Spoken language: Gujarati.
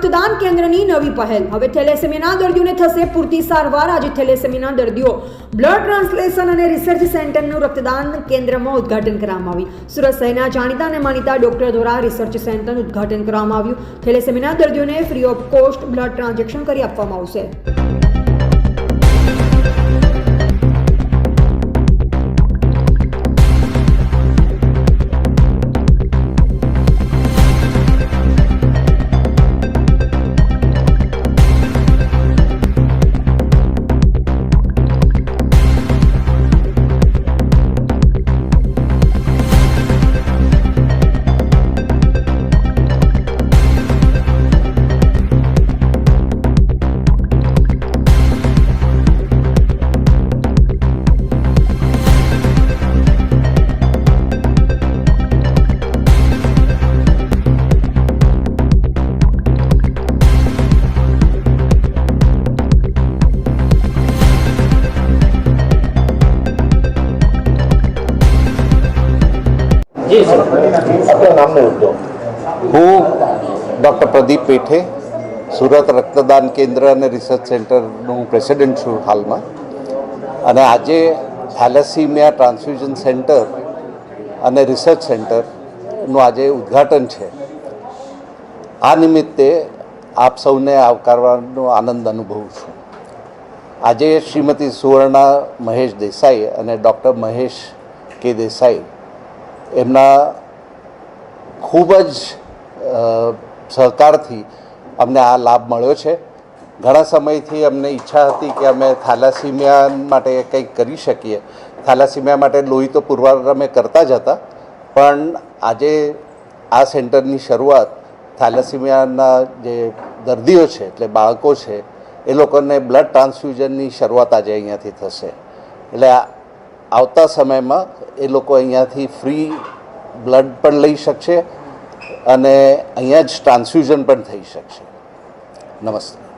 રક્તદાન કેન્દ્રની નવી પહેલ। હવે થેલેસેમિયાના દર્દીઓને થશે પૂરતી સારવાર। આજે થેલેસેમિયાના દર્દીઓ બ્લડ ટ્રાન્સલેશન અને રિસર્ચ સેન્ટરનું રક્તદાન કેન્દ્રમાં ઉદ્ઘાટન કરવામાં આવ્યું। સુરત શહેરના જાણીતા અને માનીતા ડોક્ટર દ્વારા રિસર્ચ સેન્ટરનું ઉદ્ઘાટન કરવામાં આવ્યું। થેલેસેમિયાના દર્દીઓને free of cost blood transaction કરી આપવામાં આવશે। હું ડૉક્ટર પ્રદીપ પેઠે સુરત રક્તદાન કેન્દ્ર અને રિસર્ચ સેન્ટરનું પ્રેસિડેન્ટ છું હાલમાં, અને આજે થેલેસીમિયા ટ્રાન્સફ્યુઝન સેન્ટર અને રિસર્ચ સેન્ટરનું આજે ઉદ્ઘાટન છે। આ નિમિત્તે આપ સૌને આવકારવાનો આનંદ અનુભવું છું। આજે શ્રીમતી સુવર્ણા મહેશ દેસાઈ અને ડૉક્ટર મહેશ કે દેસાઈ એમના ખૂબ જ સહકારથી અમને આ લાભ મળ્યો છે। ઘણા સમયથી અમને ઈચ્છા હતી કે અમે થેલેસીમિયા માટે કંઈક કરી શકીએ। થેલેસીમિયા માટે લોહી તો પુરવાર અમે કરતા જ હતા, પણ આજે આ સેન્ટરની શરૂઆત થેલેસીમિયાના જે દર્દીઓ છે, એટલે બાળકો છે, એ લોકોને બ્લડ ટ્રાન્સફ્યુઝનની શરૂઆત આજે અહીંયાથી થશે। એટલે આવતા સમયમાં એ લોકો અહીંયાથી ફ્રી બ્લડ પણ લઈ શકશે અને અહીંયા જ ટ્રાન્સફ્યુઝન પણ થઈ શકશે। નમસ્તે।